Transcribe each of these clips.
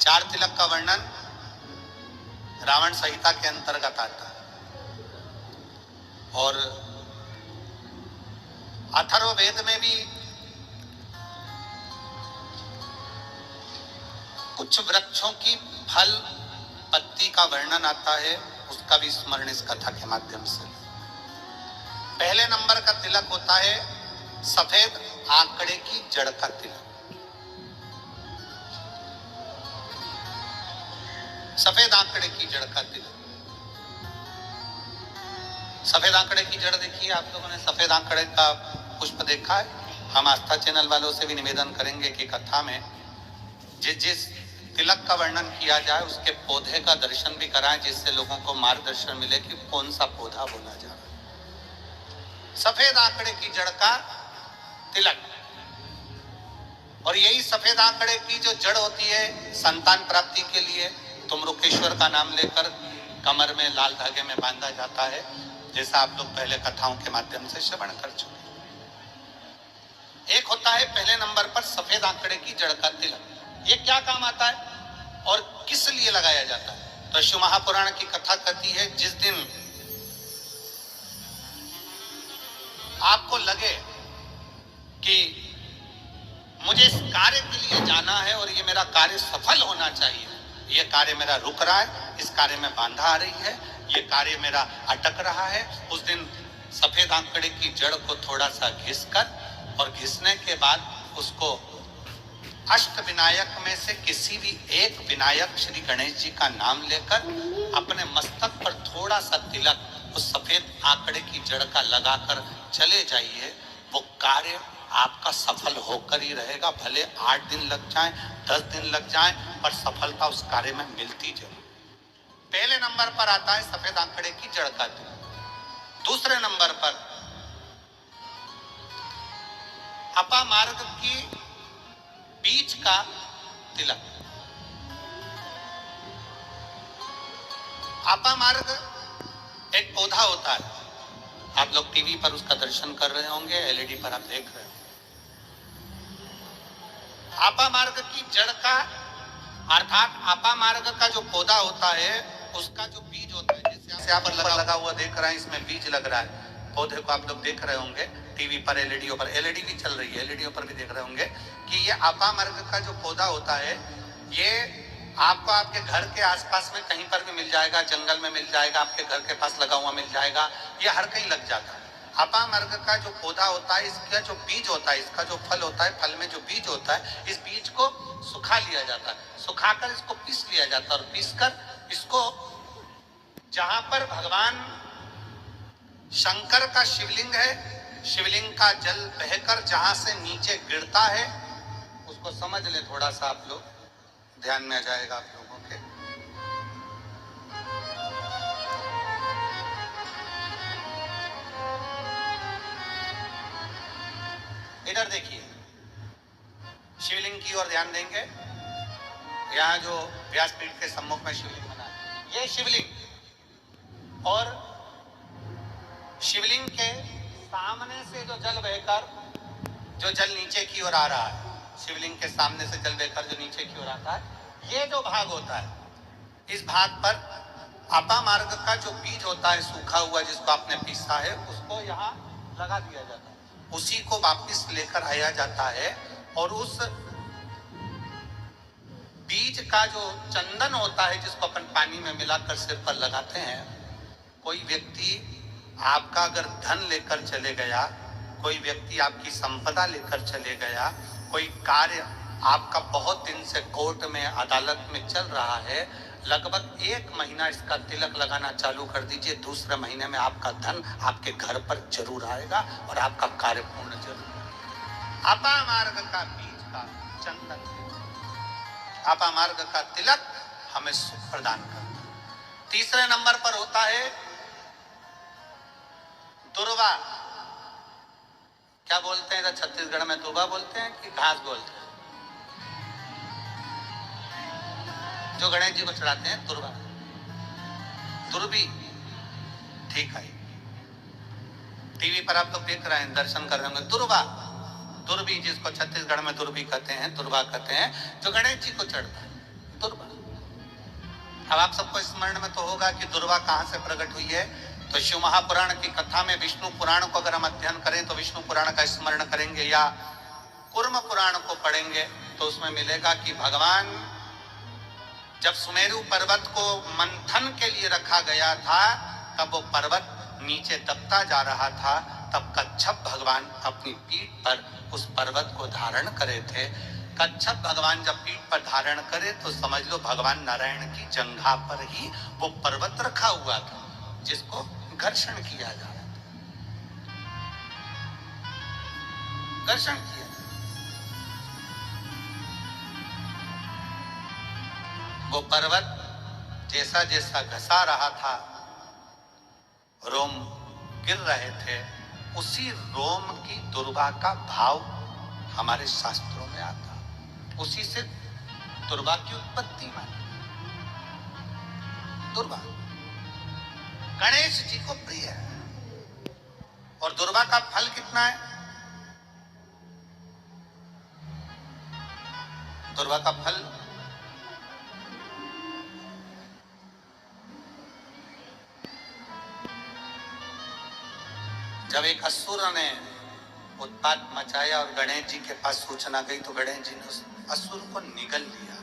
चार तिलक का वर्णन रावण संहिता के अंतर्गत आता है और अथर्ववेद में भी कुछ वृक्षों की फल पत्ती का वर्णन आता है, उसका भी स्मरण इस कथा के माध्यम से। पहले नंबर का तिलक होता है सफेद आंकड़े की जड़ का तिलक। सफेद आंकड़े की जड़ का तिलक। सफेद आंकड़े की जड़ देखिए, आप लोगों ने सफेद आंकड़े का पुष्प देखा है? हम आस्था चैनल वालों से भी निवेदन करेंगे कि कथा में जिस तिलक का वर्णन किया जाए उसके पौधे का दर्शन भी कराएं, जिससे लोगों को मार्गदर्शन मिले कि कौन सा पौधा बोला जा रहा है। सफेद आंकड़े की जड़ का तिलक। और यही सफेद आंकड़े की जो जड़ होती है संतान प्राप्ति के लिए तुमरुकेश्वर का नाम लेकर कमर में लाल धागे में बांधा जाता है, जैसा आप लोग पहले कथाओं के माध्यम से श्रवण कर चुके। एक होता है पहले नंबर पर सफेद आंकड़े की जड़ का तिलक। ये क्या काम आता है और किस लिए लगाया जाता है? तो शिव महापुराण की कथा कहती है, जिस दिन आपको लगे कि मुझे इस कार्य के लिए जाना है और ये मेरा कार्य सफल होना चाहिए, ये कार्य मेरा रुक रहा है, इस कार्य में बाधा आ रही है, ये कार्य मेरा अटक रहा है, उस दिन सफेद आंकड़े की जड़ को थोड़ा सा घिसकर और घिसने के बाद उसको अष्ट विनायक में से किसी भी एक विनायक श्री गणेश जी का नाम लेकर अपने मस्तक पर थोड़ा सा तिलक उस सफेद आंकड़े की जड़ का लगाकर चले जाइए। वो कार्य आपका सफल होकर ही रहेगा, भले 8 दिन लग जाएं, 10 दिन लग जाएं, पर सफलता उस कार्य में मिलती जरूर। पहले नंबर पर आता है सफेद आंकड़े की जड़ का तिलक। दूसरे नंबर पर अपामार्ग की बीज का तिलक। अपामार्ग एक पौधा होता है, आप लोग टीवी पर उसका दर्शन कर रहे होंगे, एलईडी पर आप देख रहे हो। अपामार्ग की जड़ का अर्थात अपामार्ग का जो पौधा होता है उसका जो बीज होता है, जैसे यहाँ पर लगा हुआ देख रहे हैं, इसमें बीज लग रहा है। पौधे को आप लोग देख रहे होंगे टीवी पर, एलईडी पर, एलईडी भी चल रही है, एलईडी पर भी देख रहे होंगे कि ये अपामार्ग का जो पौधा होता है ये आपको आपके घर के आसपास में कहीं पर भी मिल जाएगा, जंगल में मिल जाएगा, आपके घर के पास लगा हुआ मिल जाएगा, ये हर कहीं लग जाता है। अपामार्ग का जो पौधा होता है, इसका जो बीज होता है, इसका जो फल होता है, फल में जो बीज होता है, इस बीज को सुखा लिया जाता है, सुखाकर इसको पीस लिया जाता है और पीसकर इसको जहां पर भगवान शंकर का शिवलिंग है, शिवलिंग का जल बहकर जहां से नीचे गिरता है, उसको समझ ले, थोड़ा सा आप लोग ध्यान में आ जाएगा आप लोगों के। इधर देखिए, शिवलिंग की ओर ध्यान देंगे। यहाँ जो व्यासपीठ के सम्मुख में शिवलिंग बना है, ये शिवलिंग, और शिवलिंग के सामने से जो जल बहकर जो जल नीचे की ओर आ रहा है, शिवलिंग के सामने से जल बहकर जो नीचे की ओर आता है, ये जो भाग होता है, इस भाग पर अपामार्ग का जो बीज होता है सूखा हुआ, जिसको आपने पीसा है, उसको यहाँ लगा दिया जाता है। उसी को वापस लेकर आया जाता है और उस बीज का जो चंदन होता है, जिसको अपन पानी में मिलाकर सिर पर लगाते हैं, कोई व्यक्ति आपका अगर धन लेकर चले गया, कोई व्यक्ति आपकी संपदा लेकर चले गया, कोई कार्य आपका बहुत दिन से कोर्ट में अदालत में चल रहा है, लगभग 1 महीना इसका तिलक लगाना चालू कर दीजिए, दूसरे महीने में आपका धन आपके घर पर जरूर आएगा और आपका कार्य पूर्ण जरूर। अपामार्ग का बीज का चंदन, अपामार्ग का तिलक हमें सुख प्रदान करता है। तीसरे नंबर पर होता है दुर्वा। क्या बोलते हैं इधर छत्तीसगढ़ में? दुर्वा बोलते हैं कि घास बोलते हैं? जो गणेश जी को चढ़ाते हैं दुर्वा, दुर्वी, ठीक है। टीवी पर आप लोग देख रहे हैं, दर्शन कर रहे होंगे। दुर्वा, दुर्वी, जिसको छत्तीसगढ़ में दुर्वी कहते हैं, दुर्वा कहते हैं, जो गणेश जी को चढ़ता है, दुर्वा। अब आप सबको स्मरण में तो होगा कि दुर्वा कहां से प्रकट हुई है। तो शिव महापुराण की कथा में विष्णु पुराण को अगर हम अध्ययन करें तो विष्णु पुराण का स्मरण करेंगे या कूर्म पुराण को पढ़ेंगे तो उसमें मिलेगा कि भगवान जब सुमेरु पर्वत को मंथन के लिए रखा गया था, तब वो पर्वत नीचे दबता जा रहा था, तब कच्छप भगवान अपनी पीठ पर उस पर्वत को धारण करे थे। कच्छप भगवान जब पीठ पर धारण करे तो समझ लो भगवान नारायण की जंघा पर ही वो पर्वत रखा हुआ था, जिसको घर्षण किया जा रहा था, घर्षण किया। वो पर्वत जैसा जैसा घसा रहा था, रोम गिर रहे थे, उसी रोम की दुर्वा का भाव हमारे शास्त्रों में आता, उसी से दुर्वा की उत्पत्ति मानी। दुर्वा गणेश जी को प्रिय है। और दुर्वा का फल कितना है? दुर्वा का फल जब एक असुर ने उत्पात मचाया और गणेश जी के पास सूचना गई तो गणेश जी ने उस असुर को निगल लिया।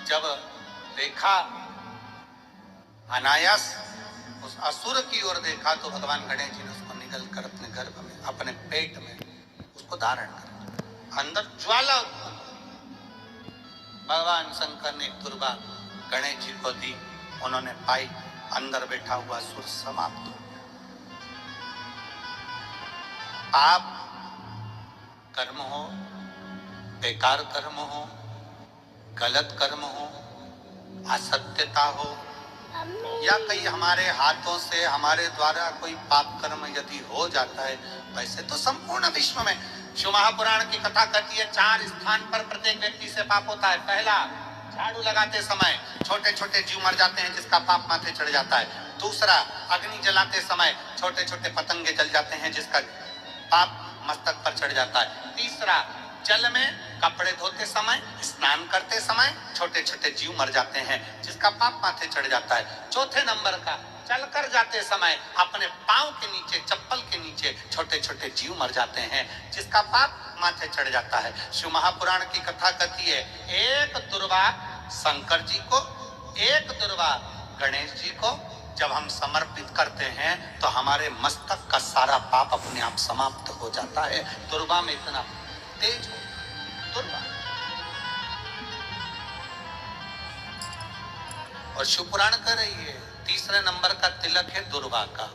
जब देखा अनायास उस असुर की ओर देखा तो भगवान गणेश जी ने उसको निगल कर अपने गर्भ में, अपने पेट में उसको धारण कर, अंदर ज्वाला उत्पन्न। भगवान शंकर ने दुर्वा गणेश जी को दी, उन्होंने पाई, अंदर बैठा हुआ असुर समाप्त हो गया। पाप कर्म हो, बेकार कर्म हो, गलत कर्म हो, असत्यता हो, या कहीं हमारे हाथों से हमारे द्वारा कोई पाप कर्म यदि हो जाता है, वैसे तो संपूर्ण विश्व में शिव महापुराण की कथा कहती है 4 स्थान पर प्रत्येक व्यक्ति से पाप होता है। पहला, झाड़ू लगाते समय छोटे छोटे जीव मर जाते हैं जिसका पाप माथे चढ़ जाता है। दूसरा, अग्नि जलाते समय छोटे छोटे पतंगे जल जाते हैं जिसका पाप मस्तक पर चढ़ जाता है। तीसरा, जल में कपड़े धोते समय, स्नान करते समय छोटे छोटे जीव मर जाते हैं जिसका पाप माथे चढ़ जाता है। चौथे नंबर का, चलकर जाते समय अपने पांव के नीचे, चप्पल के नीचे छोटे छोटे जीव मर जाते हैं जिसका पाप माथे चढ़ जाता है। शिव महापुराण की कथा कहती है एक दुर्वा शंकर जी को, एक दुर्वा गणेश जी को जब हम समर्पित करते हैं तो हमारे मस्तक का सारा पाप अपने आप समाप्त हो जाता है। दुर्वा में इतना तेज हो, दुर्वा। और शिव पुराण कह रही है तीसरे नंबर का तिलक है दुर्वा का।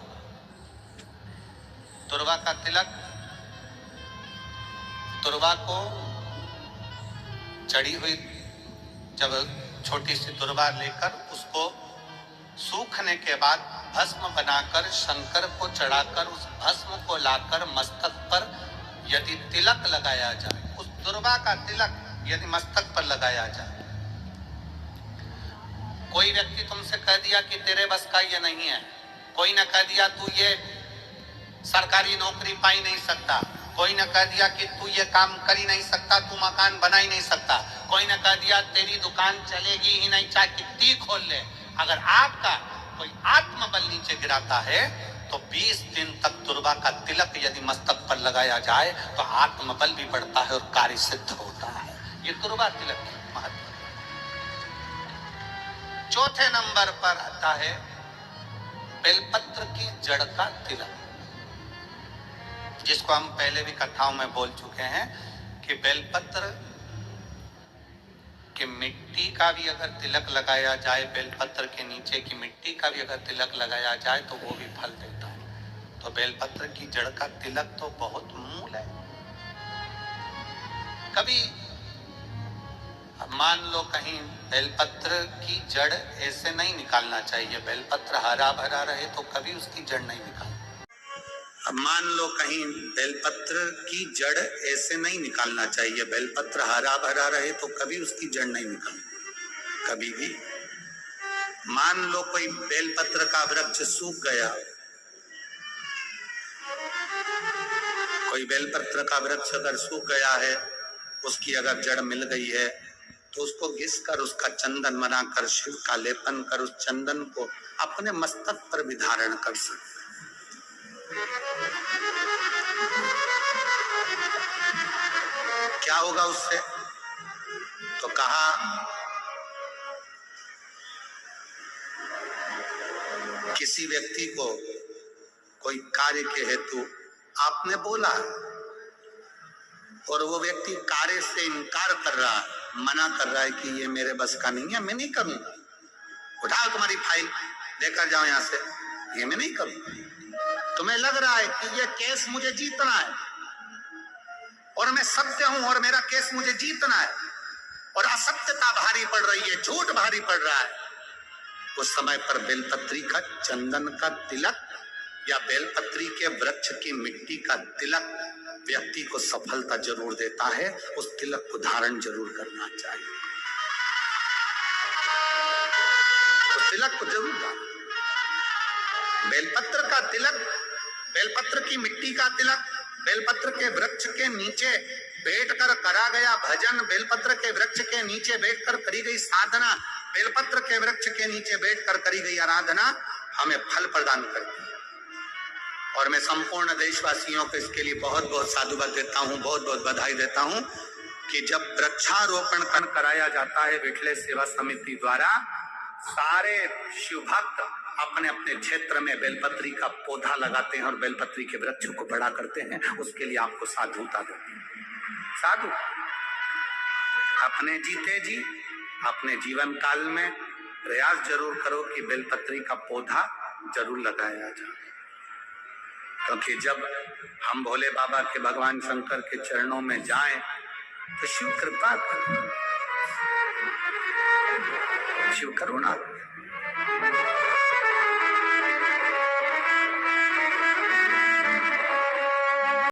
दुर्वा का तिलक, दुर्वा को चढ़ी हुई जब छोटी सी दुर्वा लेकर उसको सूखने के बाद भस्म बनाकर शंकर को चढ़ाकर उस भस्म को लाकर मस्तक पर यदि तिलक लगाया जाए, उस दुर्वा का तिलक यदि मस्तक पर लगाया जाए, कोई व्यक्ति तुमसे कह दिया कि तेरे बस का ये नहीं है, कोई ने कह दिया तू ये सरकारी नौकरी पा ही नहीं सकता, कोई ने कह दिया कि तू ये काम कर ही नहीं सकता, तू मकान बना ही नहीं सकता, कोई ने कह दिया तेरी दुकान चलेगी ही नहीं, चाहे कितनी खोल ले। अगर आपका कोई आत्मबल नीचे गिराता है तो 20 दिन तक दुर्वा का तिलक यदि मस्तक पर लगाया जाए तो आत्मबल भी बढ़ता है और कार्य सिद्ध होता है। ये दुर्वा तिलक की महत्व। चौथे नंबर पर आता है बेलपत्र की जड़ का तिलक, जिसको हम पहले भी कथाओं में बोल चुके हैं कि बेलपत्र कि मिट्टी का भी अगर तिलक लगाया जाए, बेलपत्र के नीचे की मिट्टी का भी अगर तिलक लगाया जाए तो वो भी फल देता है। तो बेलपत्र की जड़ का तिलक तो बहुत मूल है। कभी मान लो कहीं बेलपत्र की जड़ ऐसे नहीं निकालना चाहिए, बेलपत्र हरा भरा रहे तो कभी उसकी जड़ नहीं निकालना। अब मान लो कहीं बेलपत्र की जड़ ऐसे नहीं निकालना चाहिए, बेलपत्र हरा भरा रहे तो कभी उसकी जड़ नहीं निकालना। कभी भी मान लो कोई बेलपत्र का वृक्ष सूख गया, कोई बेलपत्र का वृक्ष अगर सूख गया है, उसकी अगर जड़ मिल गई है, तो उसको घिस कर उसका चंदन बनाकर शिव का लेपन कर उस चंदन को अपने मस्तक पर भी धारण कर सकते। क्या होगा उससे? तो कहा किसी व्यक्ति को कोई कार्य के हेतु आपने बोला और वो व्यक्ति कार्य से इनकार कर रहा है, मना कर रहा है कि ये मेरे बस का नहीं है, मैं नहीं करूंगा, उठाओ तुम्हारी फाइल लेकर जाओ यहां से, ये मैं नहीं करूंगा। तुम्हें लग रहा है कि ये केस मुझे जीतना है और मैं सत्य हूं और मेरा केस मुझे जीतना है और असत्यता भारी पड़ रही है, झूठ भारी पड़ रहा है, उस समय पर बेलपत्री का चंदन का तिलक या बेलपत्री के वृक्ष की मिट्टी का तिलक व्यक्ति को सफलता जरूर देता है। उस तिलक को धारण जरूर करना चाहिए, उस तिलक को जरूर धारण। बेलपत्र का तिलक, बेलपत्र की मिट्टी का तिलक, बेलपत्र के वृक्ष के नीचे बैठकर करा गया भजन, बेलपत्र के वृक्ष के नीचे बैठकर करी गई साधना, बेलपत्र के वृक्ष के नीचे बैठकर करी गई आराधना हमें फल प्रदान करती है। और मैं संपूर्ण देशवासियों को इसके लिए बहुत बहुत साधुवाद देता हूं, बहुत बहुत बधाई देता हूं कि जब वृक्षारोपण कराया जाता है विठले सेवा समिति द्वारा, सारे शिव भक्त अपने अपने क्षेत्र में बेलपत्री का पौधा लगाते हैं और बेलपत्री के वृक्ष को बड़ा करते हैं। उसके लिए आपको साधुता देते हैं। साधु अपने जीते जी अपने जीवन काल में प्रयास जरूर करो कि बेलपत्री का पौधा जरूर लगाया जाए, क्योंकि जब हम भोले बाबा के भगवान शंकर के चरणों में जाएं तो शिव कृपा करो, शिव करुणा